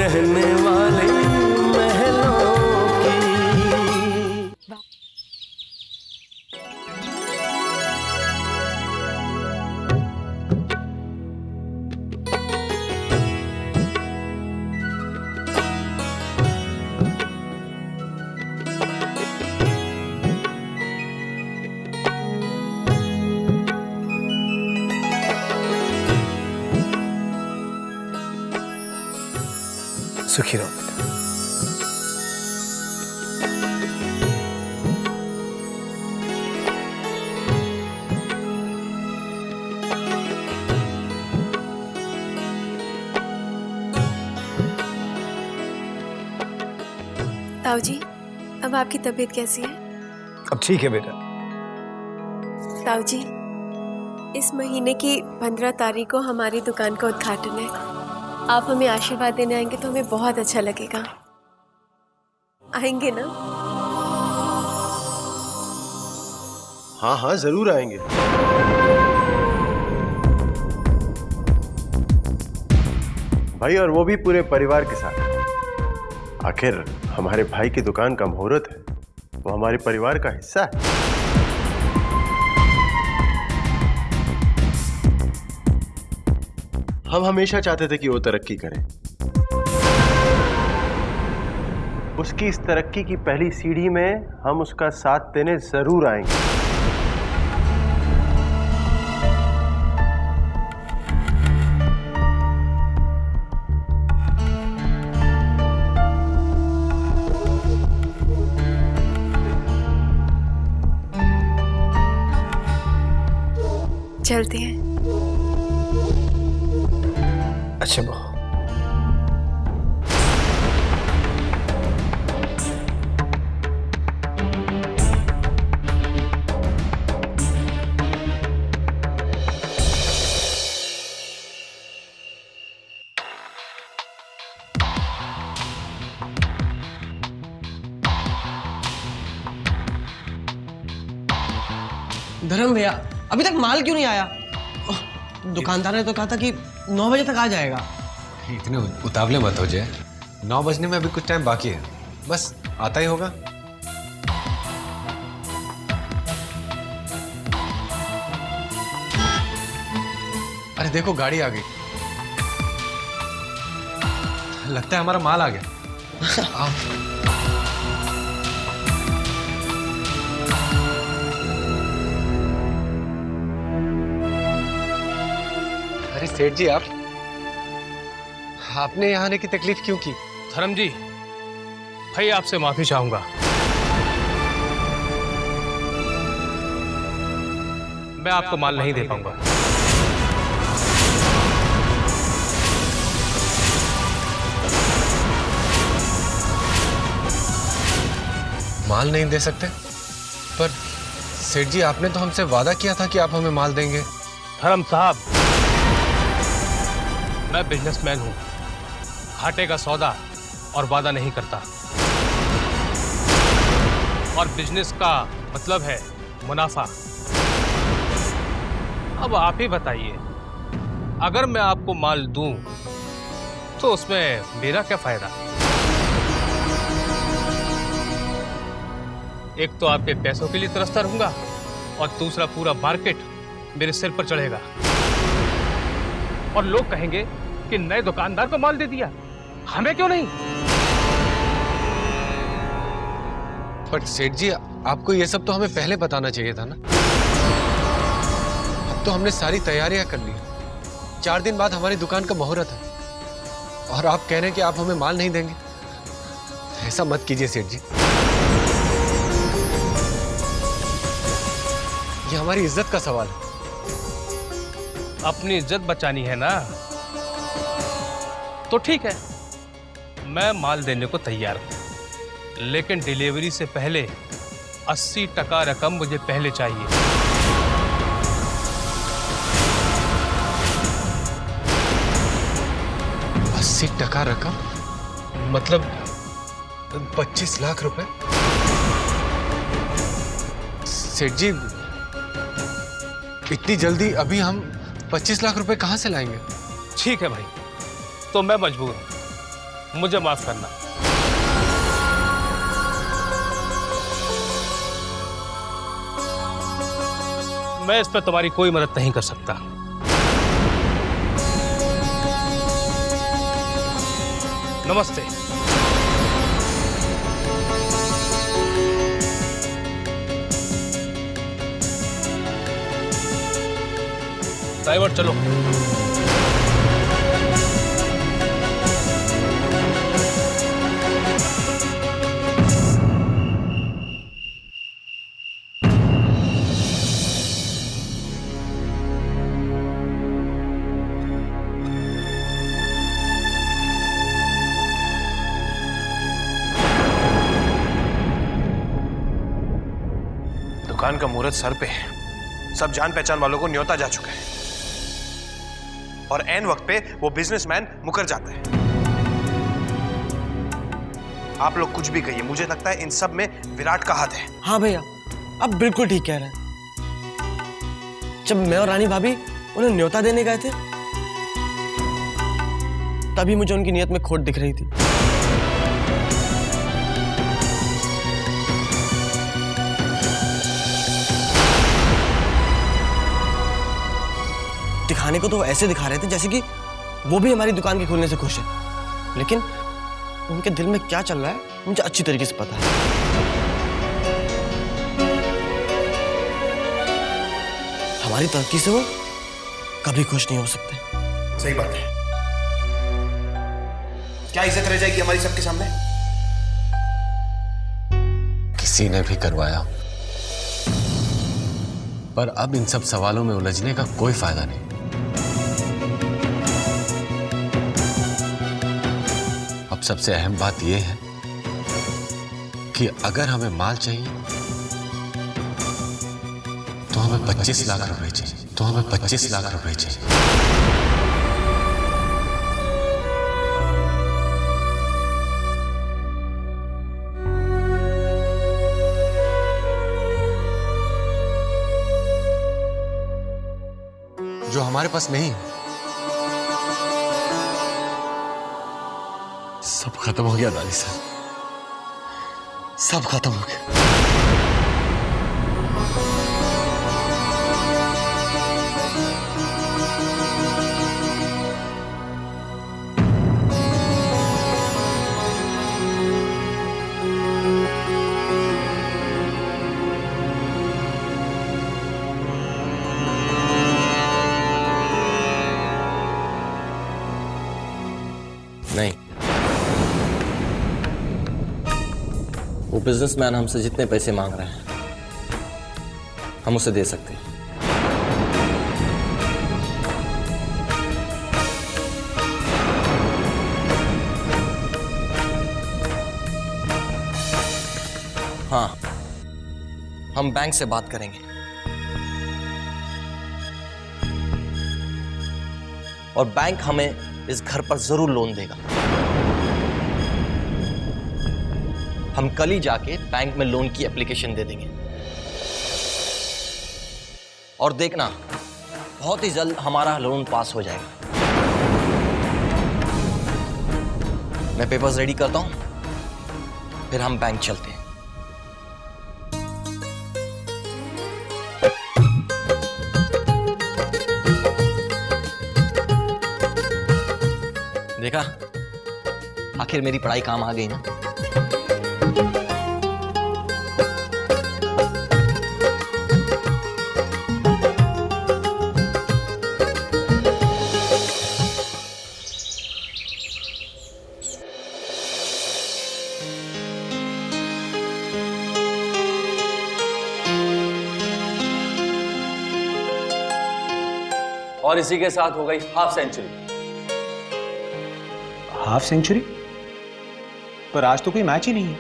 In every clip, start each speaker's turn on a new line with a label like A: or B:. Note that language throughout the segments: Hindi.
A: रहने वाले महलों की। सुखी रहो बेटा।
B: ताऊ जी, अब आपकी तबीयत कैसी है?
C: अब ठीक है बेटा।
B: ताऊ जी, इस महीने की 15 तारीख को हमारी दुकान का उद्घाटन है। आप हमें आशीर्वाद देने आएंगे तो हमें बहुत अच्छा लगेगा। आएंगे ना?
D: हाँ हाँ जरूर आएंगे। भाई, और वो भी पूरे परिवार के साथ। आखिर हमारे भाई की दुकान का मुहूर्त है, वो हमारे परिवार का हिस्सा है। हम हमेशा चाहते थे कि वो तरक्की करे। उसकी इस तरक्की की पहली सीढ़ी में हम उसका साथ देने जरूर आएंगे।
B: चलते हैं।
C: अच्छा बहू।
E: धर्म भैया, अभी तक माल क्यों नहीं आया? दुकानदार ने तो कहा था कि 9 बजे तक आ जाएगा।
F: इतने उतावले मत हो जाए, 9 बजने में अभी कुछ टाइम बाकी है, बस आता ही होगा। अरे देखो गाड़ी आ गई, लगता है हमारा माल आ गया। आओ। अरे सेठ जी, आपने यहाँ आने की तकलीफ क्यों की?
G: धर्म जी, भाई आपसे माफी चाहूंगा। मैं आपको माल नहीं दे पाऊंगा।
F: माल नहीं दे सकते? पर सेठ जी, आपने तो हमसे वादा किया था कि आप हमें माल देंगे।
G: धर्म साहब, मैं बिजनेसमैन हूं, घाटे का सौदा और वादा नहीं करता। और बिजनेस का मतलब है मुनाफा। अब आप ही बताइए, अगर मैं आपको माल दूं तो उसमें मेरा क्या फायदा? एक तो आपके पैसों के लिए तरसता रहूंगा और दूसरा पूरा मार्केट मेरे सिर पर चढ़ेगा और लोग कहेंगे कि नए दुकानदार को माल दे दिया, हमें क्यों नहीं?
F: पर सेठ जी, आपको ये सब तो हमें पहले बताना चाहिए था ना। अब तो हमने सारी तैयारियां कर ली। 4 दिन बाद हमारी दुकान का मुहूर्त है और आप कह रहे हैं कि आप हमें माल नहीं देंगे। ऐसा मत कीजिए सेठ जी, ये हमारी इज्जत का सवाल है।
G: अपनी इज्जत बचानी है ना, तो ठीक है, मैं माल देने को तैयार हूं, लेकिन डिलीवरी से पहले 80% रकम मुझे पहले चाहिए।
F: 80% रकम? मतलब 25 लाख रुपए? सेठ जी, इतनी जल्दी अभी हम 25 लाख रुपए कहां से लाएंगे?
G: ठीक है भाई, तो मैं मजबूर हूं, मुझे माफ करना। मैं इस पर तुम्हारी कोई मदद नहीं कर सकता। नमस्ते। ड्राइवर चलो।
H: दुकान का मुहूर्त सर पे है। सब जान पहचान वालों को न्योता जा चुका है और ऐन वक्त पे वो बिजनेसमैन मुकर जाता है। आप लोग कुछ भी कहिए, मुझे लगता है इन सब में विराट का हाथ है।
E: हाँ भैया, आप बिल्कुल ठीक कह रहे हैं। जब मैं और रानी भाभी उन्हें न्योता देने गए थे, तभी मुझे उनकी नीयत में खोट दिख रही थी। दिखाने को तो वो ऐसे दिखा रहे थे जैसे कि वो भी हमारी दुकान के खुलने से खुश है, लेकिन उनके दिल में क्या चल रहा है मुझे अच्छी तरीके से पता है। हमारी तरक्की से वो कभी खुश नहीं हो सकते।
H: सही बात है। क्या इज्जत रह जाएगी हमारी सबके सामने?
F: किसी ने भी करवाया, पर अब इन सब सवालों में उलझने का कोई फायदा नहीं। अब सबसे अहम बात यह है कि अगर हमें माल चाहिए तो हमें 25 लाख रुपए चाहिए, तो हमें 25 लाख रुपए चाहिए। जो हमारे पास नहीं है। सब खत्म हो गया दादी साहब, सब खत्म हो गया।
E: नहीं, वो बिजनेसमैन हमसे जितने पैसे मांग रहे हैं हम उसे दे सकते हैं। हाँ, हम बैंक से बात करेंगे और बैंक हमें इस घर पर जरूर लोन देगा। हम कल ही जाके बैंक में लोन की एप्लीकेशन दे देंगे और देखना बहुत ही जल्द हमारा लोन पास हो जाएगा। मैं पेपर्स रेडी करता हूं, फिर हम बैंक चलते हैं। देखा, आखिर मेरी पढ़ाई काम आ गई ना।
I: और इसी के साथ हो गई हाफ सेंचुरी।
C: Half century? पर आज तो कोई मैच ही नहीं है,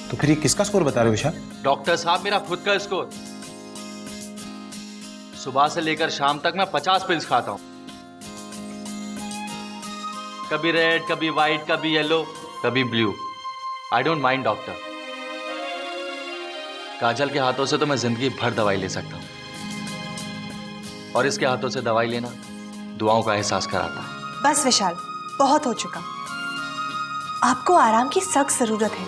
C: तो फिर ये किसका स्कोर बता रहे हो विशाल?
I: डॉक्टर साहब, मेरा खुद का स्कोर। सुबह से लेकर शाम तक मैं 50 पिल्स खाता हूं। कभी रेड, कभी व्हाइट, कभी येलो, कभी blue. I don't mind doctor. Kajal के हाथों से तो मैं जिंदगी भर दवाई ले सकता हूं, और इसके हाथों से दवाई लेना दुआओं का एहसास कराता है।
J: बस विशाल, बहुत हो चुका। आपको आराम की सख्त जरूरत है।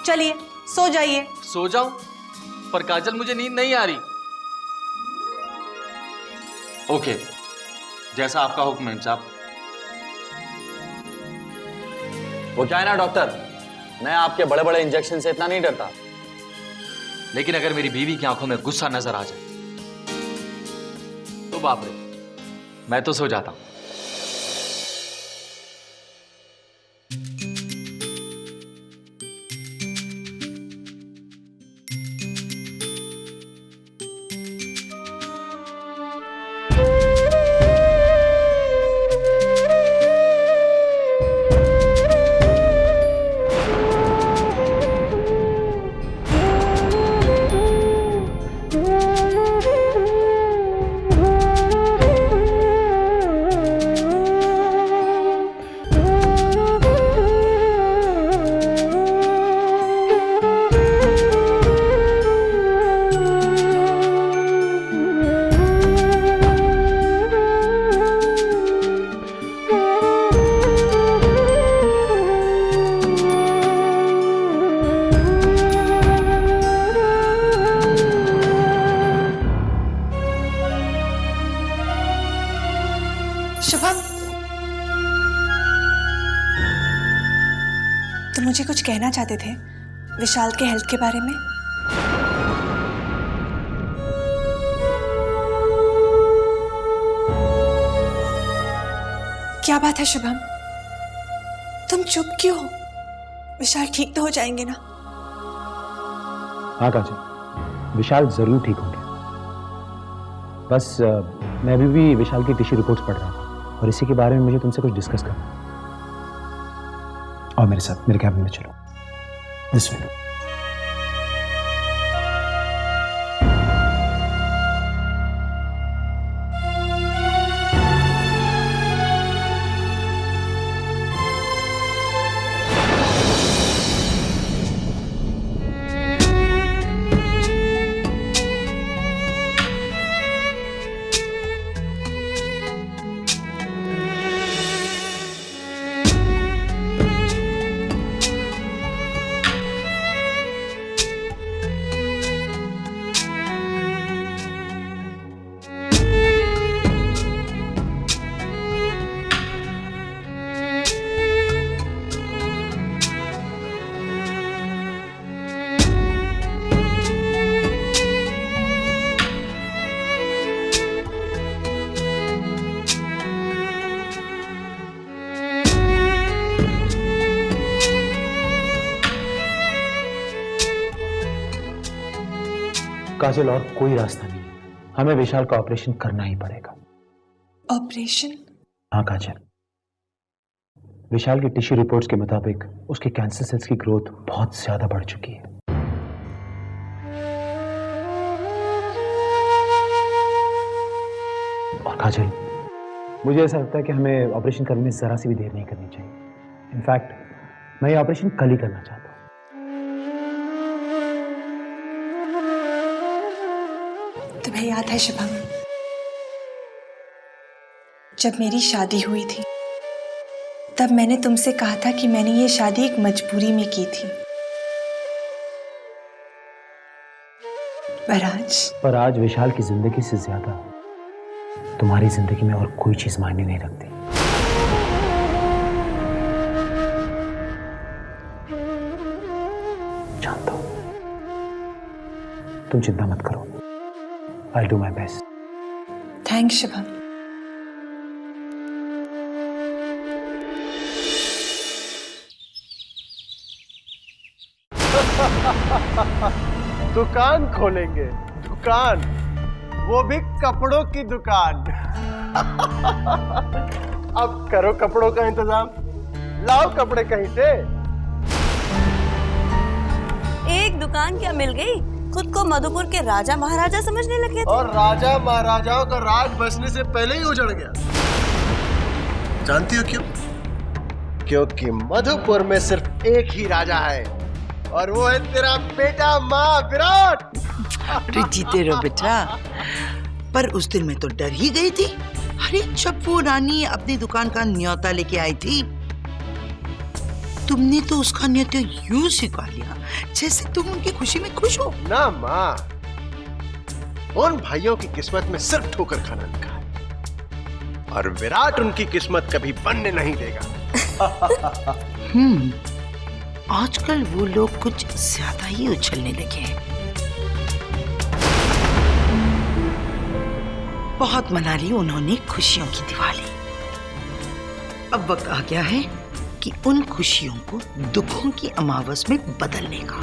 J: चलिए सो जाइए।
I: सो जाऊं? पर काजल मुझे नींद नहीं आ रही। ओके, जैसा आपका हुक्म है साहब।
K: वो क्या है ना डॉक्टर, मैं आपके बड़े बड़े इंजेक्शन से इतना नहीं डरता।
I: लेकिन अगर मेरी बीवी की आंखों में गुस्सा नजर आ जाए तो बाप रे, मैं तो सो जाता हूं।
J: शुभम, तो मुझे कुछ कहना चाहते थे विशाल के हेल्थ के बारे में? क्या बात है शुभम, तुम चुप क्यों हो? विशाल ठीक तो हो जाएंगे ना?
C: हाँ काजल, विशाल जरूर ठीक होंगे। बस मैं अभी भी विशाल की टिश्यू रिपोर्ट्स पढ़ रहा था और इसी के बारे में मुझे तुमसे कुछ डिस्कस करना। और मेरे साथ मेरे कैबिन में चलो। This way. काजल, और कोई रास्ता नहीं है, हमें विशाल का ऑपरेशन करना ही पड़ेगा।
J: ऑपरेशन?
C: हाँ काजल, विशाल की टिश्यू रिपोर्ट्स के मुताबिक उसके कैंसर सेल्स की ग्रोथ बहुत ज्यादा बढ़ चुकी है। और काजल, मुझे ऐसा लगता है कि हमें ऑपरेशन करने में जरा सी भी देर नहीं करनी चाहिए। इनफैक्ट मैं ये ऑपरेशन कल ही करना चाहता हूँ।
J: तुम्हें याद है शुभम, जब मेरी शादी हुई थी तब मैंने तुमसे कहा था कि मैंने ये शादी एक मजबूरी में की थी। पर आज विशाल की जिंदगी से ज्यादा तुम्हारी जिंदगी में और कोई चीज मायने नहीं रखती। जानता हूं, तुम चिंता मत करो। I'll do my best. Thanks Shubham.
D: दुकान खोलेंगे, दुकान, वो भी कपड़ों की दुकान। अब करो कपड़ों का इंतजाम, लाओ कपड़े कहीं से।
L: एक दुकान क्या मिल गई, खुद को मधुपुर के राजा महाराजा समझने लगे थे।
D: और राजा महाराजाओं का राज बसने से पहले ही उजड़ गया। जानती हो क्यों? क्योंकि मधुपुर में सिर्फ एक ही राजा है और वो है तेरा बेटा महाविराट।
M: अरे जीते रहो बेटा, पर उस दिन मैं तो डर ही गई थी अरे जब वो रानी अपनी दुकान का न्योता लेके आई थी, तुमने तो उसका न्योता यूं स्वीकार लिया जैसे तुम उनकी खुशी में खुश हो।
D: ना माँ, उन भाइयों की किस्मत में सिर्फ ठोकर खाना लिखा है और विराट उनकी किस्मत कभी बनने नहीं देगा।
M: आजकल वो लोग कुछ ज्यादा ही उछलने लगे हैं। बहुत मना ली उन्होंने खुशियों की दिवाली। अब वक्त आ गया है कि उन खुशियों को दुखों की अमावस में बदलने का।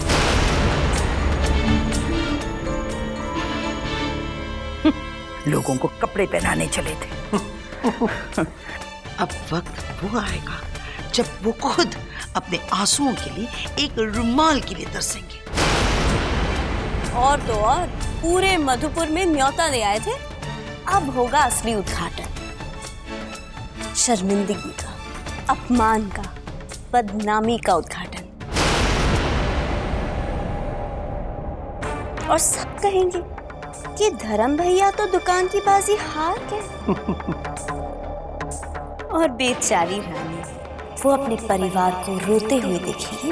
M: लोगों को कपड़े पहनाने चले थे। अब वक्त वो आएगा जब वो खुद अपने आंसुओं के लिए एक रुमाल के लिए तरसेंगे।
L: और तो और पूरे मधुपुर में न्योता ले आए थे, अब होगा असली उद्घाटन। शर्मिंदगी का, अपमान का, बदनामी का उद्घाटन। और सब कहेंगे कि धर्म भैया तो दुकान की बाजी हार गए। और बेचारी रानी वो अपने परिवार को रोते हुए देखेगी।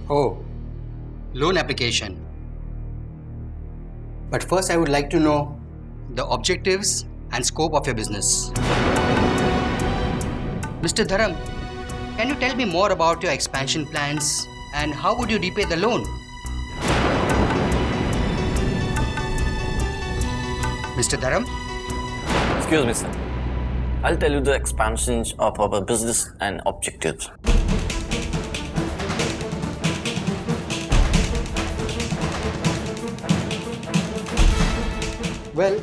N: Oh, loan application. But first I would like to know the objectives and scope of your business. Mr. Dharam, can you tell me more about your expansion plans and how would you repay the loan? Mr. Dharam?
K: Excuse me, sir. I'll tell you the expansions of our business and objectives.
N: Well,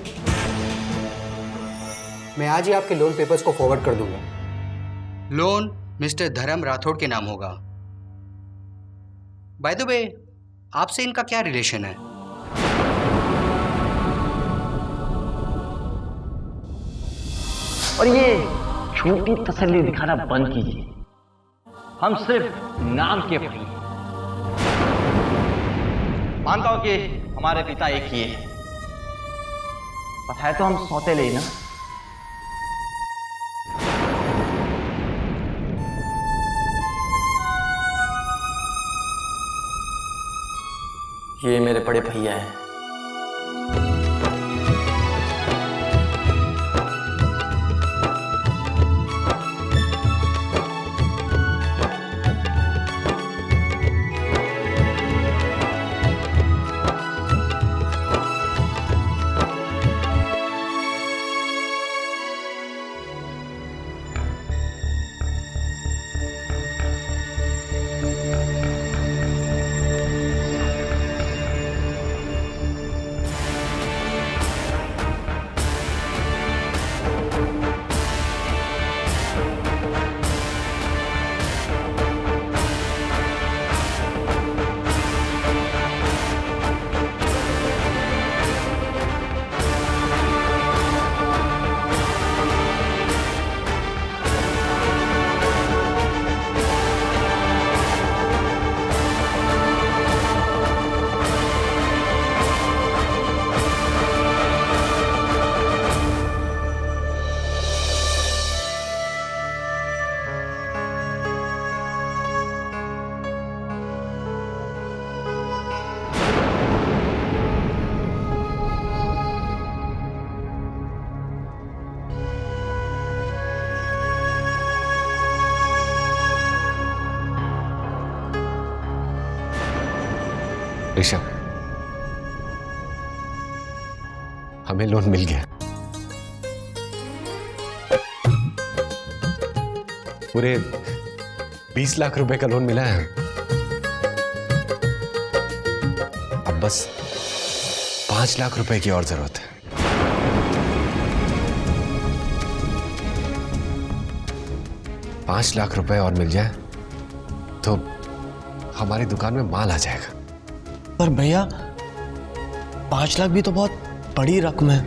N: मैं आज ही आपके लोन पेपर्स को फॉरवर्ड कर दूंगा। लोन मिस्टर धर्म राठौड़ के नाम होगा। बाय द वे, आपसे इनका क्या रिलेशन है?
K: और ये छोटी तसल्ली दिखाना बंद कीजिए। हम सिर्फ नाम के भाई हैं। मानता हूं कि हमारे पिता एक ही है, पता है तो हम सौतेले ही ना। ये मेरे बड़े भैया हैं।
F: ऋषभ, हमें लोन मिल गया। पूरे 20 लाख रुपए का लोन मिला है। अब बस 5 लाख रुपए की और जरूरत है। $5 लाख रुपए और मिल जाए तो हमारी दुकान में माल आ जाएगा।
E: पर भैया 5 लाख भी तो बहुत बड़ी रकम है।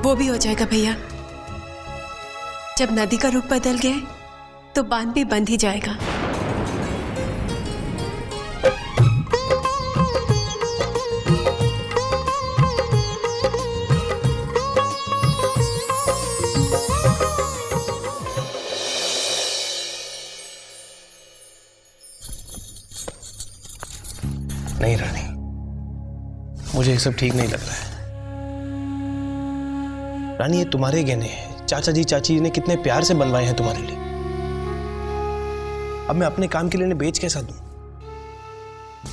B: वो भी हो जाएगा भैया। जब नदी का रुख बदल गया तो बांध भी बंद ही जाएगा।
H: नहीं रानी, मुझे ये सब ठीक नहीं लग रहा है। रानी, ये तुम्हारे गहने हैं। चाचा जी चाची जी ने कितने प्यार से बनवाए हैं तुम्हारे लिए। अब मैं अपने काम के लिए इन्हें बेच कैसा दूं?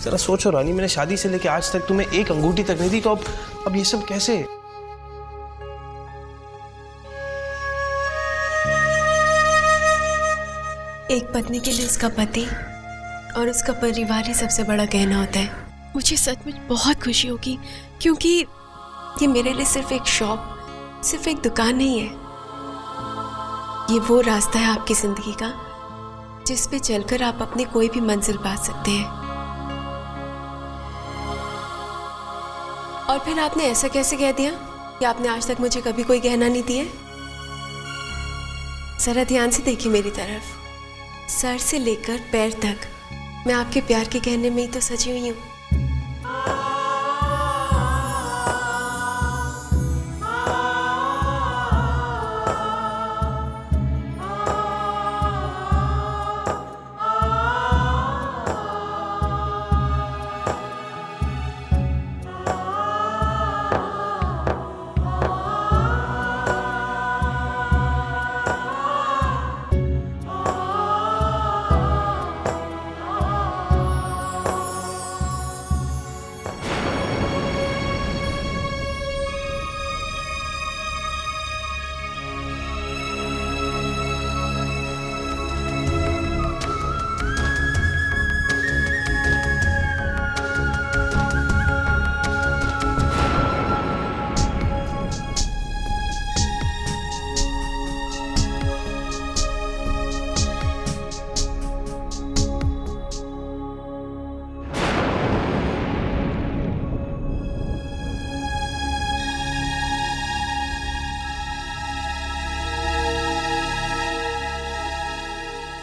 H: जरा सोचो रानी, मैंने शादी से लेकर आज तक तुम्हें एक अंगूठी तक नहीं दी, तो अब ये सब कैसे?
B: एक पत्नी के लिए उसका पति और उसका परिवार ही सबसे बड़ा गहना होता है। मुझे सचमुच बहुत खुशी होगी, क्योंकि ये मेरे लिए सिर्फ एक शॉप, सिर्फ एक दुकान नहीं है। ये वो रास्ता है आपकी जिंदगी का जिस पे चलकर आप अपनी कोई भी मंजिल पा सकते हैं। और फिर आपने ऐसा कैसे कह दिया कि आपने आज तक मुझे कभी कोई गहना नहीं दिया? जरा ध्यान से देखिए मेरी तरफ। सर से लेकर पैर तक मैं आपके प्यार के गहने में ही तो सजी हुई हूँ।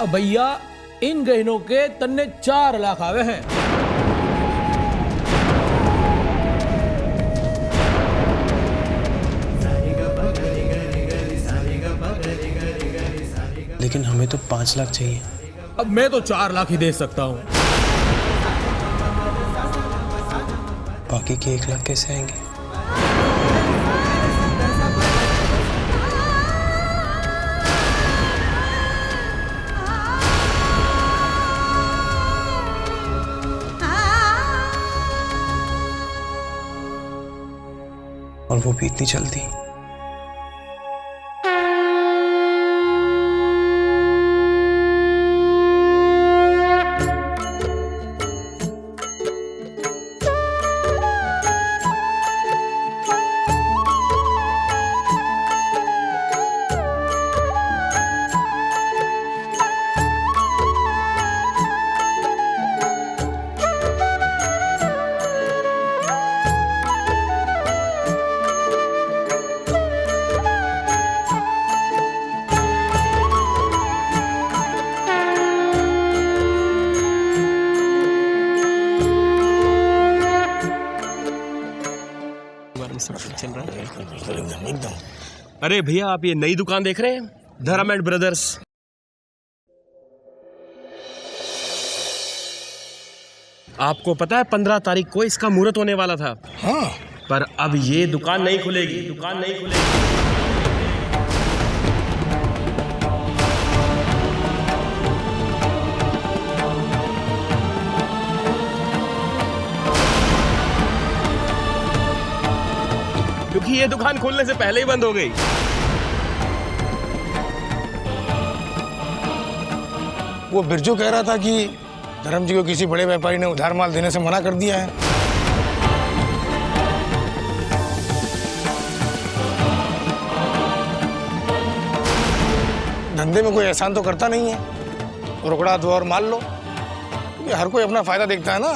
O: अब भैया इन गहनों के तन्ने 4 लाख आवे हैं।
H: लेकिन हमें तो 5 लाख चाहिए।
O: अब मैं तो 4 लाख ही दे सकता हूँ।
H: बाकी के 1 लाख कैसे आएंगे? और वो भी इतनी जल्दी? एकदम। अरे भैया, आप ये नई दुकान देख रहे हैं, धर्म एंड ब्रदर्स। आपको पता है 15 तारीख को इसका मुहूर्त होने वाला था।
O: हाँ।
H: पर अब ये दुकान नहीं खुलेगी, दुकान नहीं खुलेगी। क्योंकि ये दुकान खुलने से पहले ही बंद हो गई।
O: वो बिरजू कह रहा था कि धर्म जी को किसी बड़े व्यापारी ने उधार माल देने से मना कर दिया है। धंधे में कोई एहसान तो करता नहीं है, रुकड़ा दो और मार लो। ये हर कोई अपना फायदा देखता है ना,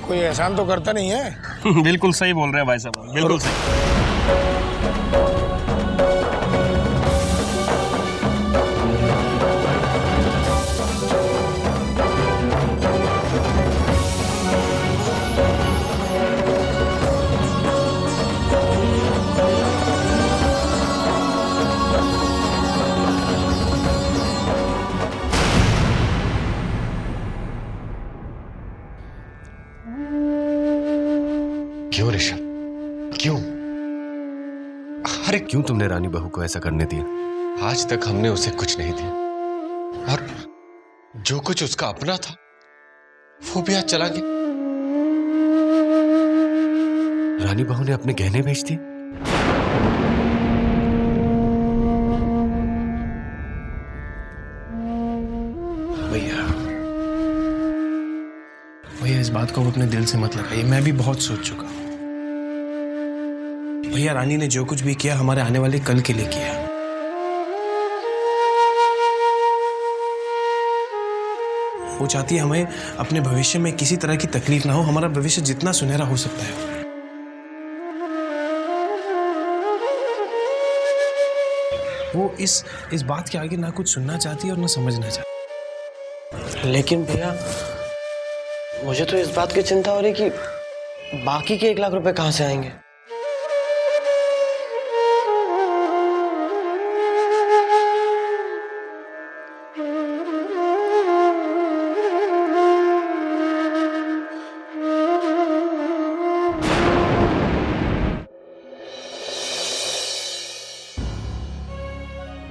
O: कोई एहसान तो करता नहीं है।
H: बिल्कुल सही बोल रहे हैं भाई साहब, बिल्कुल सही।
F: क्यों ऋषभ, क्यों? अरे
D: क्यों तुमने रानी बहू को ऐसा करने दिया?
F: आज तक हमने उसे कुछ नहीं दिया, और जो कुछ उसका अपना था वो भी आज चला गया।
D: रानी बहू ने अपने गहने बेच दिए?
O: भैया इस बात को अपने दिल से मत लगाइए, मैं भी बहुत सोच चुका हूँ। भैया रानी ने जो कुछ भी किया हमारे आने वाले कल के लिए किया। वो चाहती है हमें अपने भविष्य में किसी तरह की तकलीफ ना हो, हमारा भविष्य जितना सुनहरा हो सकता है। वो इस बात के आगे ना कुछ सुनना चाहती है और ना समझना चाहती।
E: लेकिन भैया मुझे तो इस बात की चिंता हो रही कि बाकी के 1 लाख रुपए कहाँ से आएंगे।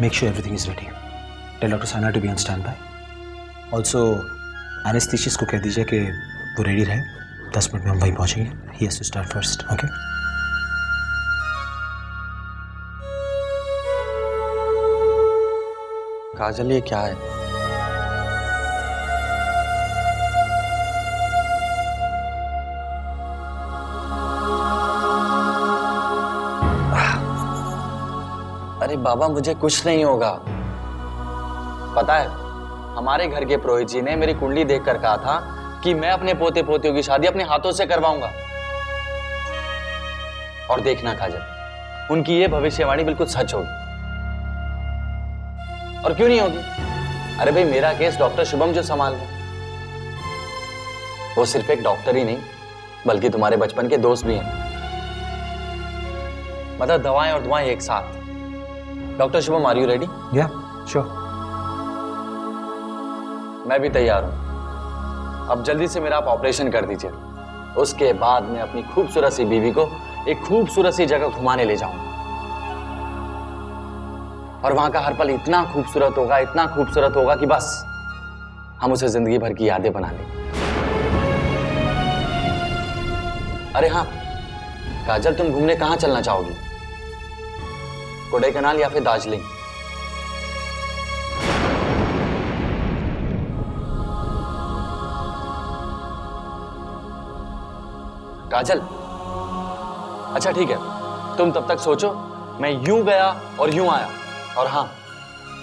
C: Make sure everything is ready. Tell Dr. Sana to be on standby. Also, anesthesiologist को कह दीजिए कि वो रेडी रहे। 10 मिनट में हम वहीं पहुंचेंगे। He has to start first, okay?
E: काजल ये क्या है? अरे बाबा मुझे कुछ नहीं होगा। पता है हमारे घर के पुरोहित जी ने मेरी कुंडली देखकर कहा था कि मैं अपने पोते पोतियों की शादी अपने हाथों से करवाऊंगा। और देखना काजल, उनकी ये भविष्यवाणी बिल्कुल सच होगी। और क्यों नहीं होगी? अरे भाई मेरा केस डॉक्टर शुभम जो संभाल रहे, वो सिर्फ एक डॉक्टर ही नहीं बल्कि तुम्हारे बचपन के दोस्त भी हैं। मतलब दवाएं और दुआएं एक साथ। Doctor Shubham are you ready?
C: या श्योर।
E: मैं भी तैयार हूं। अब जल्दी से मेरा आप ऑपरेशन कर दीजिए। उसके बाद मैं अपनी खूबसूरत सी बीवी को एक खूबसूरत सी जगह घुमाने ले जाऊंगा। और वहां का हर पल इतना खूबसूरत होगा कि बस हम उसे जिंदगी भर की यादें बना लेंगे। अरे हाँ काजल, तुम घूमने कहां चलना चाहोगी? कोडाईकनाल या फिर दार्जिलिंग? काजल अच्छा ठीक है, तुम तब तक सोचो। मैं यूं गया और यूं आया। और हाँ,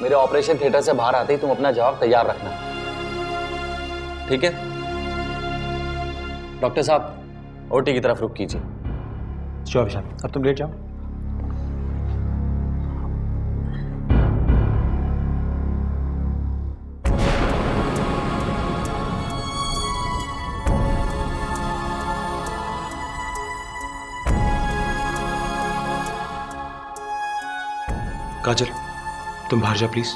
E: मेरे ऑपरेशन थिएटर से बाहर आते ही तुम अपना जवाब तैयार रखना, ठीक है? डॉक्टर साहब ओटी की तरफ रुख कीजिए।
C: श्योर विशाल, अब तुम लेट जाओ। काजल तुम बाहर जाओ प्लीज।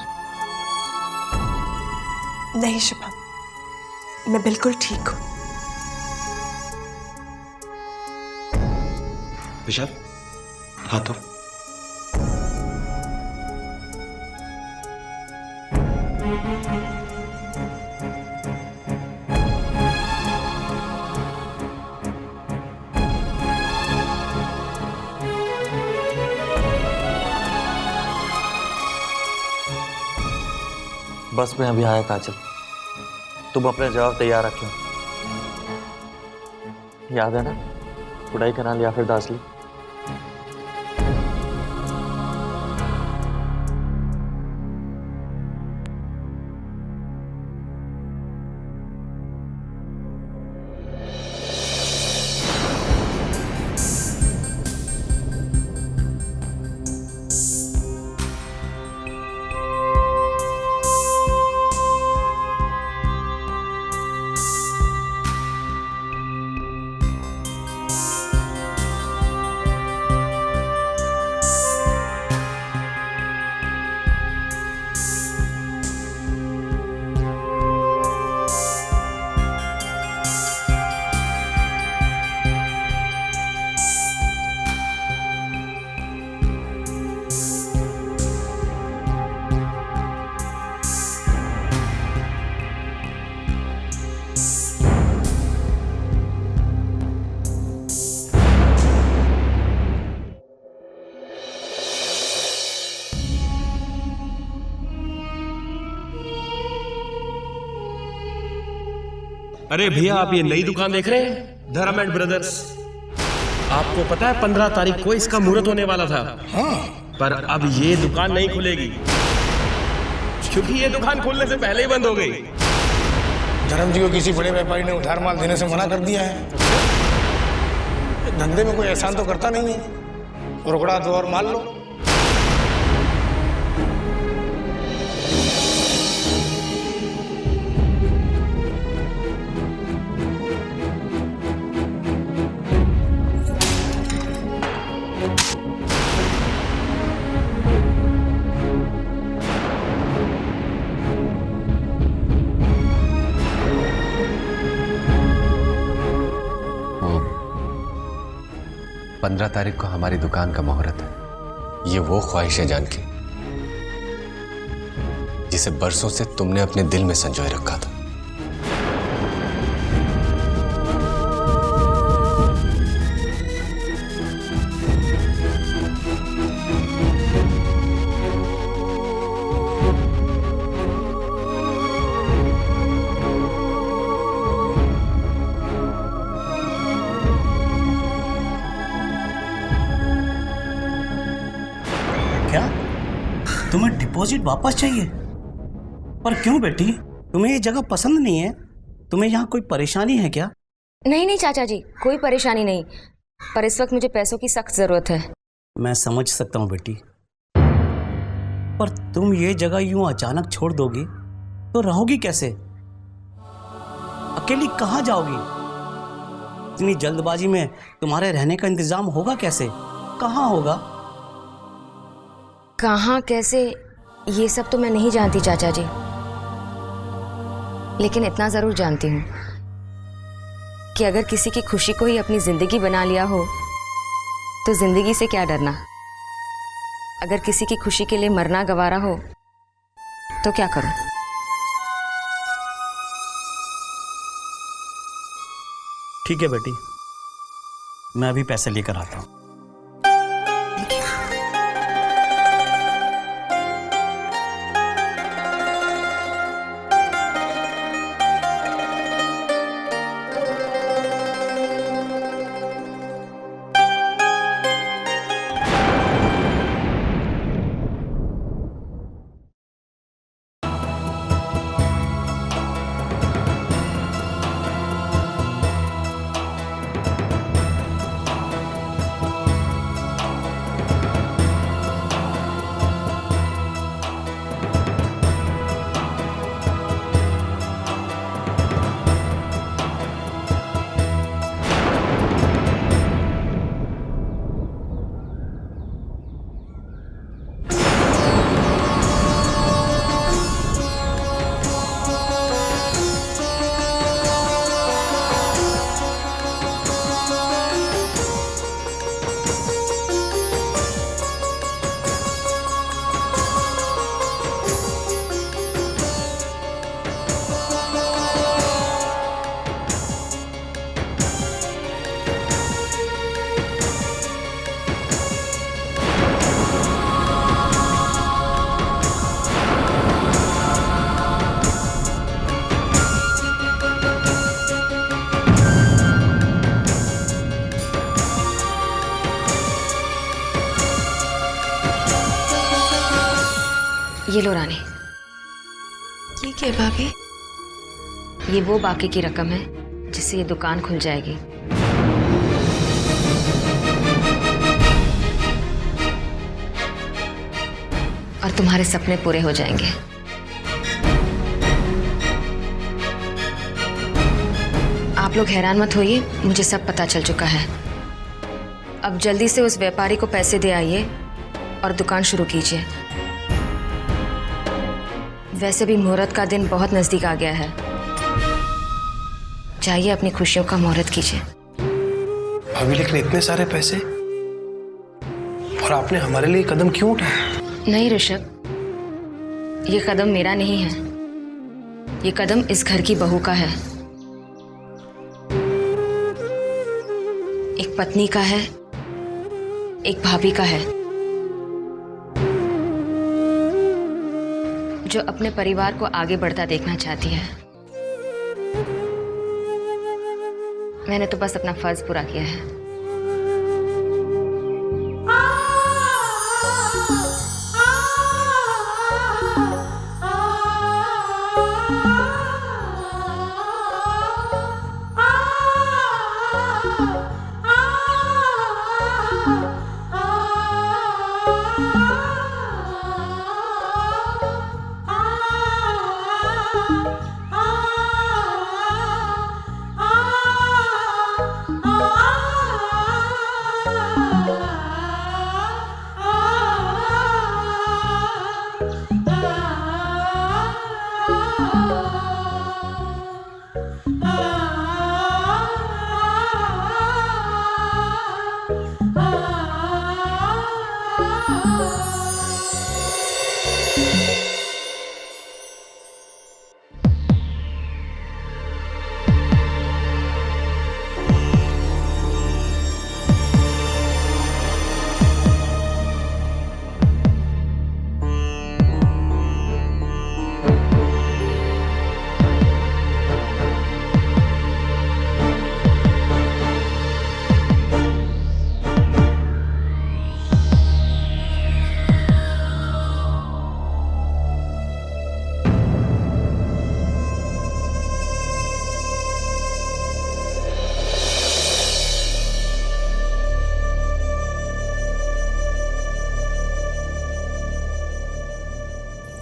J: नहीं शुभम, मैं बिल्कुल ठीक हूं।
C: विशाल हाँ तो
E: बस मैं अभी आया काजल, तुम अपने जवाब तैयार रखो। याद है ना, कोडाईकनाल या फिर दार्जिलिंग?
O: अरे भैया, आप ये नई दुकान देख रहे हैं, धर्म एंड ब्रदर्स। आपको पता है 15 तारीख को इसका मुहूर्त होने वाला था। हाँ। पर अब ये दुकान नहीं खुलेगी, क्योंकि ये दुकान खुलने से पहले ही बंद हो गई।
A: धर्म जी को किसी बड़े व्यापारी ने उधार माल देने से मना कर दिया है। धंधे में कोई एहसान तो करता नहीं है, रोकड़ा दो और मान लो।
F: वो 15 तारीख को हमारी दुकान का मुहूर्त है। ये वो ख्वाहिश है जानकी, जिसे बरसों से तुमने अपने दिल में संजोए रखा था।
K: क्या तुम्हें डिपॉजिट वापस चाहिए? पर क्यों बेटी, तुम्हें ये जगह पसंद नहीं है? तुम्हें यहाँ कोई परेशानी है क्या?
P: नहीं नहीं चाचा जी, कोई परेशानी नहीं, पर इस वक्त मुझे पैसों की सख्त जरूरत है।
K: मैं समझ सकता हूँ बेटी, पर तुम ये जगह यूं अचानक छोड़ दोगी तो रहोगी कैसे? अकेली कहाँ जाओगी? इतनी जल्दबाजी में तुम्हारे रहने का इंतजाम होगा कैसे? कहाँ होगा?
P: कहाँ कैसे ये सब तो मैं नहीं जानती चाचा जी, लेकिन इतना जरूर जानती हूँ कि अगर किसी की खुशी को ही अपनी जिंदगी बना लिया हो तो जिंदगी से क्या डरना। अगर किसी की खुशी के लिए मरना गवारा हो तो क्या करूं?
K: ठीक है बेटी, मैं अभी पैसे लेकर आता हूँ।
P: ये लो रानी।
B: ये क्या भाभी?
P: ये वो बाकी की रकम है जिससे ये दुकान खुल जाएगी। और तुम्हारे सपने पूरे हो जाएंगे। आप लोग हैरान मत होइए, मुझे सब पता चल चुका है। अब जल्दी से उस व्यापारी को पैसे दे आइए और दुकान शुरू कीजिए। वैसे भी मुहूर्त का दिन बहुत नजदीक आ गया है। जाइए अपनी खुशियों का मुहूर्त कीजिए।
O: भाभी लेकिन इतने सारे पैसे, और आपने हमारे लिए कदम क्यों उठाया?
P: नहीं ऋषभ, ये कदम मेरा नहीं है, ये कदम इस घर की बहू का है। एक पत्नी का है, एक भाभी का है, जो अपने परिवार को आगे बढ़ता देखना चाहती है। मैंने तो बस अपना फर्ज पूरा किया है।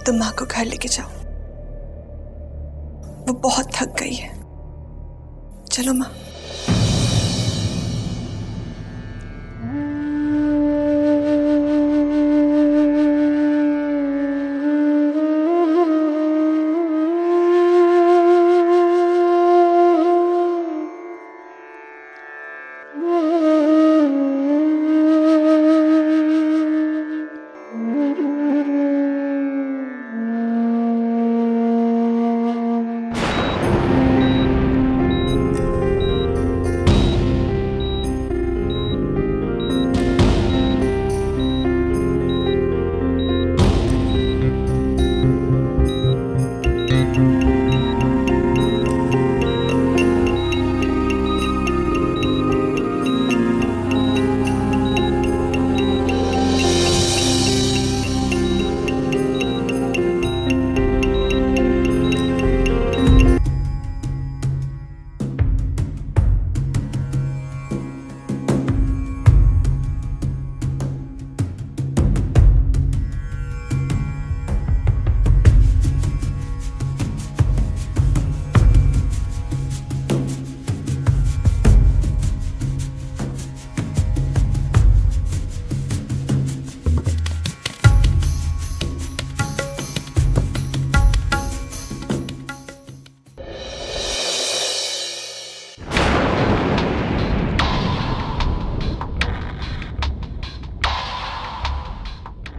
J: तुम माँ को घर लेके जाओ, वो बहुत थक गई है। चलो माँ।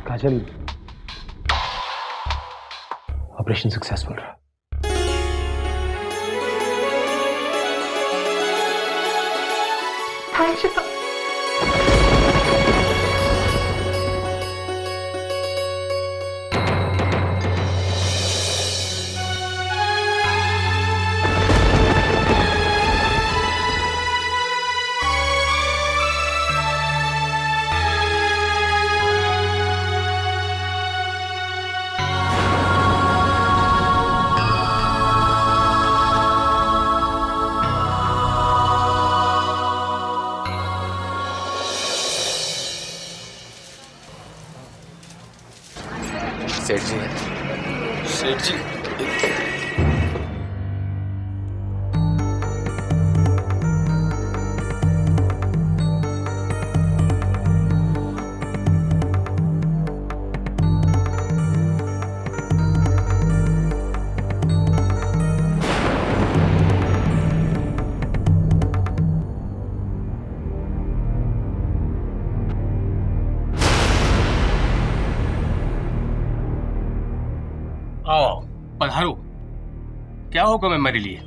C: काजल, ऑपरेशन सक्सेसफुल रहा।
J: Thank you.
F: सेठ जी।
O: सेठ जी, आओ पधारो। क्या हुक्म है मेरे लिए?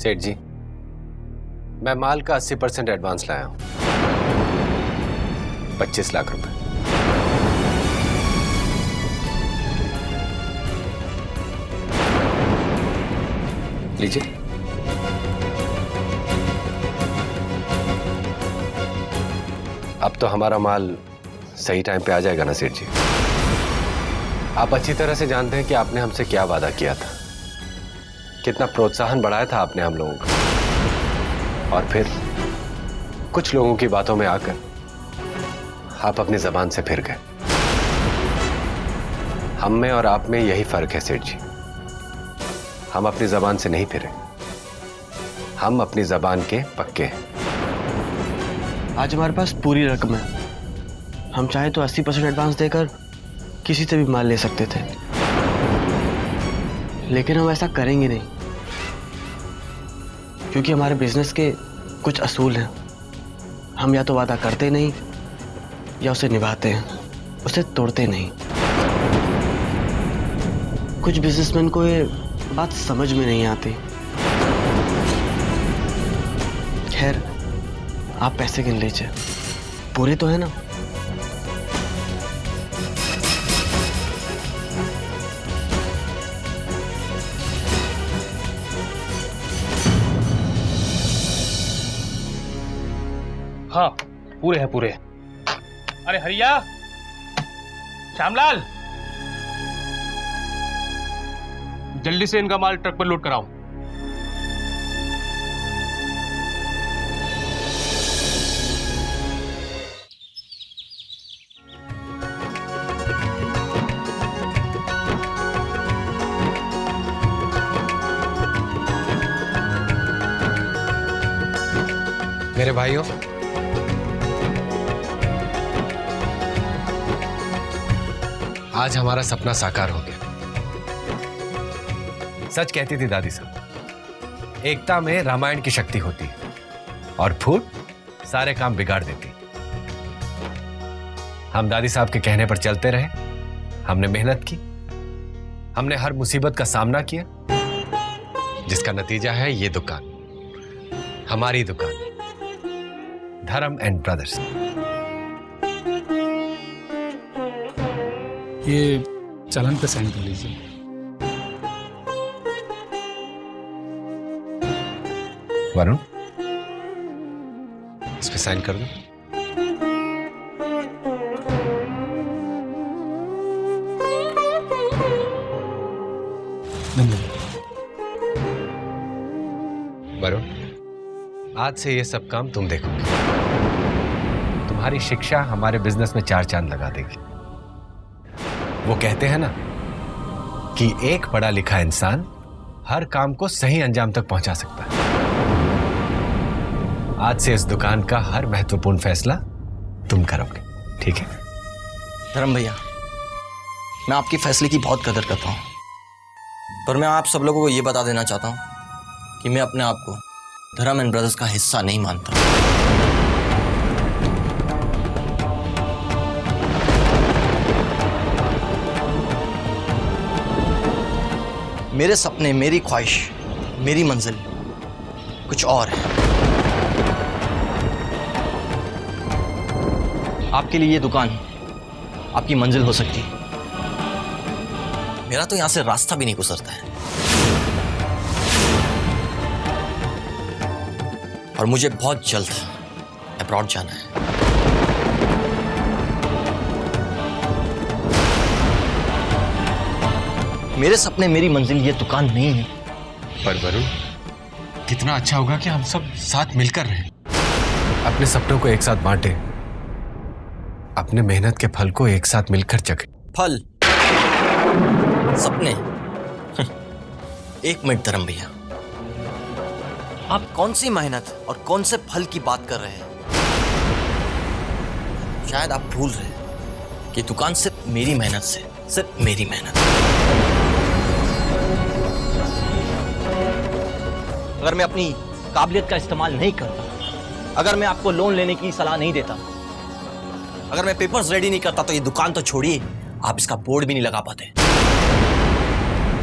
F: सेठ जी, मैं माल का 80% एडवांस लाया हूं, 25 लाख रुपए। लीजिए। अब तो हमारा माल सही टाइम पे आ जाएगा ना सेठ जी। आप अच्छी तरह से जानते हैं कि आपने हमसे क्या वादा किया था, कितना प्रोत्साहन बढ़ाया था आपने हम लोगों का, और फिर कुछ लोगों की बातों में आकर आप अपनी जबान से फिर गए। हम में और आप में यही फर्क है सेठ जी। हम अपनी जबान से नहीं फिरे, हम अपनी जबान के पक्के हैं।
Q: आज हमारे पास पूरी रकम है, हम चाहे तो 80% एडवांस देकर किसी से भी माल ले सकते थे, लेकिन हम ऐसा करेंगे नहीं, क्योंकि हमारे बिजनेस के कुछ असूल हैं। हम या तो वादा करते नहीं या उसे निभाते हैं, उसे तोड़ते नहीं। कुछ बिजनेसमैन को ये बात समझ में नहीं आती। खैर, आप पैसे गिन लीजिए, पूरे तो है ना?
G: हाँ, पूरे हैं पूरे। अरे हरिया, श्यामलाल, जल्दी से इनका माल ट्रक पर लोड कराओ।
F: मेरे भाइयों, आज हमारा सपना साकार हो गया। सच कहती थी दादी साहब, एकता में रामायण की शक्ति होती है और फूट सारे काम बिगाड़ देती। हम दादी साहब के कहने पर चलते रहे, हमने मेहनत की, हमने हर मुसीबत का सामना किया, जिसका नतीजा है ये दुकान, हमारी दुकान, धर्म एंड ब्रदर्स।
R: ये चालान पे साइन कर लीजिए।
F: वरुण, इस पे साइन कर दो। वरुण, आज से ये सब काम तुम देखोगे। तुम्हारी शिक्षा हमारे बिजनेस में 4 चांद लगा देगी। वो कहते हैं ना कि एक पढ़ा लिखा इंसान हर काम को सही अंजाम तक पहुंचा सकता है। आज से इस दुकान का हर महत्वपूर्ण फैसला तुम करोगे, ठीक है?
Q: धर्म भैया, मैं आपके फैसले की बहुत कदर करता हूँ, पर मैं आप सब लोगों को ये बता देना चाहता हूँ कि मैं अपने आप को धर्म एंड ब्रदर्स का हिस्सा नहीं मानता। मेरे सपने, मेरी ख्वाहिश, मेरी मंजिल कुछ और है। आपके लिए ये दुकान आपकी मंजिल हो सकती है, मेरा तो यहां से रास्ता भी नहीं गुजरता है, और मुझे बहुत जल्द अब्रॉड जाना है। मेरे सपने, मेरी मंजिल ये दुकान नहीं है।
F: पर वरुण, कितना अच्छा होगा कि हम सब साथ मिलकर रहें, अपने सपनों को एक साथ बांटें, अपने मेहनत के फल को एक साथ मिलकर चखें।
Q: फल, सपने, एक मिनट धर्म भैया, आप कौन सी मेहनत और कौन से फल की बात कर रहे हैं? शायद आप भूल रहे हैं कि दुकान सिर्फ मेरी मेहनत से, सिर्फ मेरी मेहनत। अगर मैं अपनी काबिलियत का इस्तेमाल नहीं करता, अगर मैं आपको लोन लेने की सलाह नहीं देता, अगर मैं पेपर्स रेडी नहीं करता, तो ये दुकान तो छोड़िए, आप इसका बोर्ड भी नहीं लगा पाते।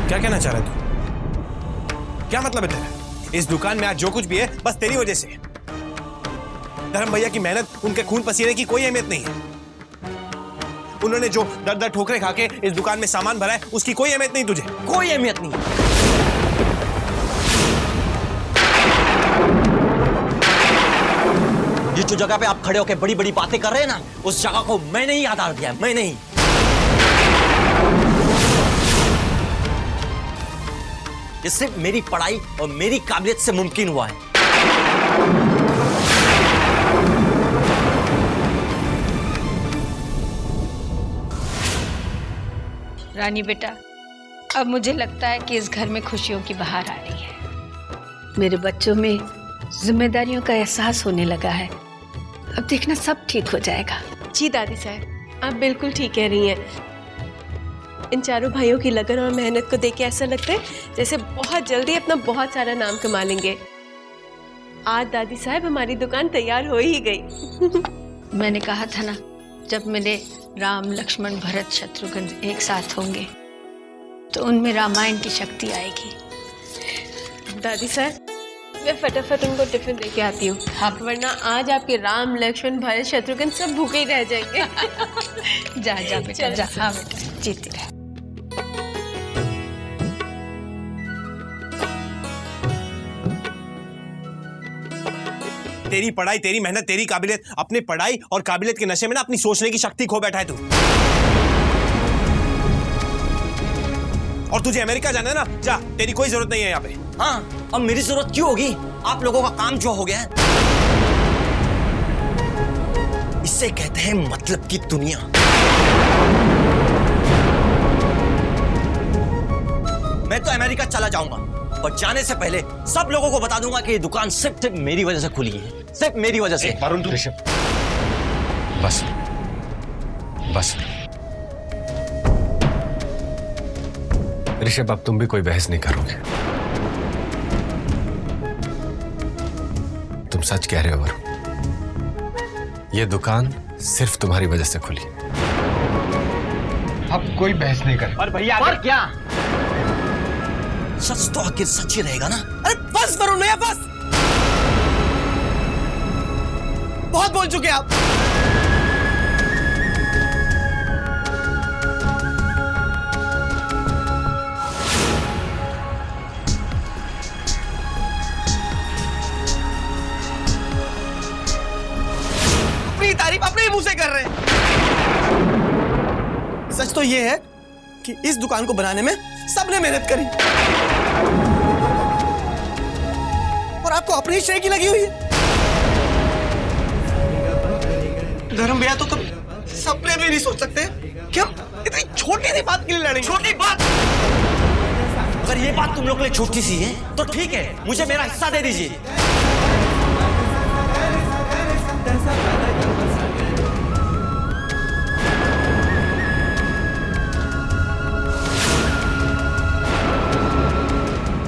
H: क्या कहना चाह रहे तू? क्या मतलब है तेरा? इस दुकान में आज जो कुछ भी है बस तेरी वजह से। धर्म भैया की मेहनत, उनके खून पसीने की कोई अहमियत नहीं है। उन्होंने जो दर दर ठोकरें खा के इस दुकान में सामान भरा है, उसकी कोई अहमियत नहीं तुझे।
Q: कोई अहमियत नहीं। ये जो जगह पे आप खड़े होकर बड़ी बड़ी बातें कर रहे हैं ना, उस जगह को मैंने ही आधार दिया है, मैंने ही। ये सिर्फ मेरी पढ़ाई और मेरी काबिलियत से मुमकिन हुआ है।
S: रानी बेटा, अब मुझे लगता है कि इस घर में खुशियों की बहार आ रही है। मेरे बच्चों में जिम्मेदारियों का एहसास होने लगा है। अब देखना सब ठीक हो जाएगा।
B: जी दादी साहब, आप बिल्कुल ठीक कह रही हैं। इन चारों भाइयों की लगन और मेहनत को देख के ऐसा लगता है जैसे बहुत जल्दी अपना बहुत सारा नाम कमा लेंगे। आज दादी साहब हमारी दुकान तैयार हो ही गई।
S: मैंने कहा था ना, जब मेरे राम लक्ष्मण भरत शत्रुघ्न एक साथ होंगे तो उनमें रामायण की शक्ति आएगी।
B: दादी साहब, मैं फटाफट उनको टिफिन देके आती हूँ। हाँ, वरना आज आपके राम लक्ष्मण भरत शत्रुघ्न सब भूखे ही रह जाएंगे।
S: जा जा बेटा जा। हाँ बेटा, जीती रह।
H: तेरी पढ़ाई, तेरी मेहनत, तेरी काबिलियत, अपनी पढ़ाई और काबिलियत के नशे में ना अपनी सोचने की शक्ति खो बैठा है तू। और तुझे अमेरिका जाना है ना, जा, तेरी कोई जरूरत नहीं है यहाँ पे।
Q: हाँ, अब मेरी जरूरत क्यों होगी? आप लोगों का काम जो हो गया है, इसे कहते हैं मतलब की दुनिया। मैं तो अमेरिका चला जाऊंगा, पर जाने से पहले सब लोगों को बता दूंगा कि ये दुकान सिर्फ मेरी वजह से खुली है, सिर्फ मेरी वजह से।
F: ऋषभ, बस बस ऋषभ, अब तुम भी कोई बहस नहीं करोगे। तुम सच कह रहे हो वरुण, ये दुकान सिर्फ तुम्हारी वजह से खुली। अब कोई बहस नहीं कर।
Q: और भैया और क्या? सच तो आखिर सच ही रहेगा ना। अरे बस वरुण भैया, बस, बहुत बोल चुके आप। अपनी तारीफ अपने ही मुंह से कर रहे हैं। सच तो ये है कि इस दुकान को बनाने में सबने मेहनत करी और आपको अपने ही श्रेय की लगी हुई है। धर्म भैया तो तुम सपने भी नहीं सोच सकते क्यों इतनी छोटी सी बात के लिए लड़ेंगे। छोटी बात? अगर ये बात तुम लोग के लिए छोटी सी है तो ठीक है, मुझे मेरा हिस्सा दे दीजिए।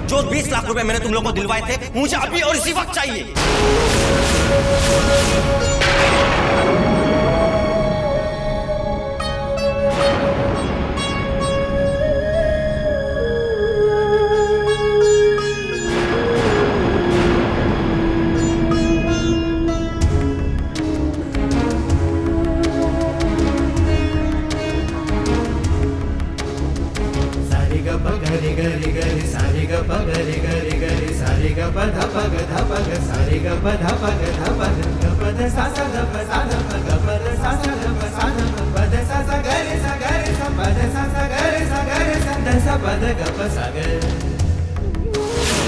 Q: जो 20 लाख रुपए मैंने तुम लोगों को दिलवाए थे, मुझे अभी और इसी वक्त चाहिए।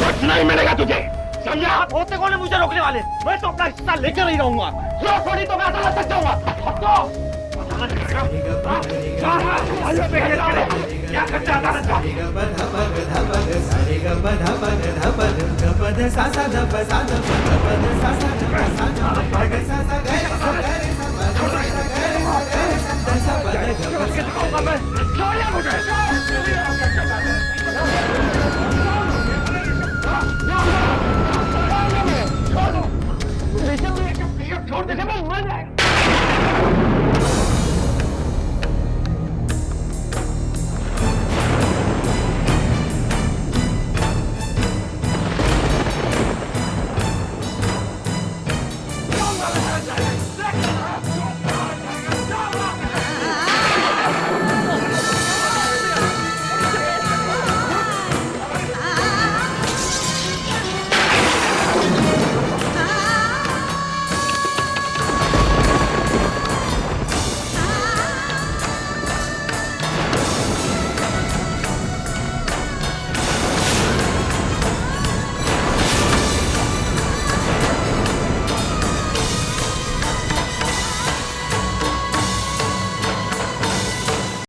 O: कुछ नहीं मिलेगा तुझे, समझा? आप होते कौन है मुझे रोकने वाले? मैं तो अपना हिस्सा लेकर ही रहूंगा। थोड़ी तो मैं अदालत तक जाऊंगा। क्या करते अदालत का? छोड़िए मुझे।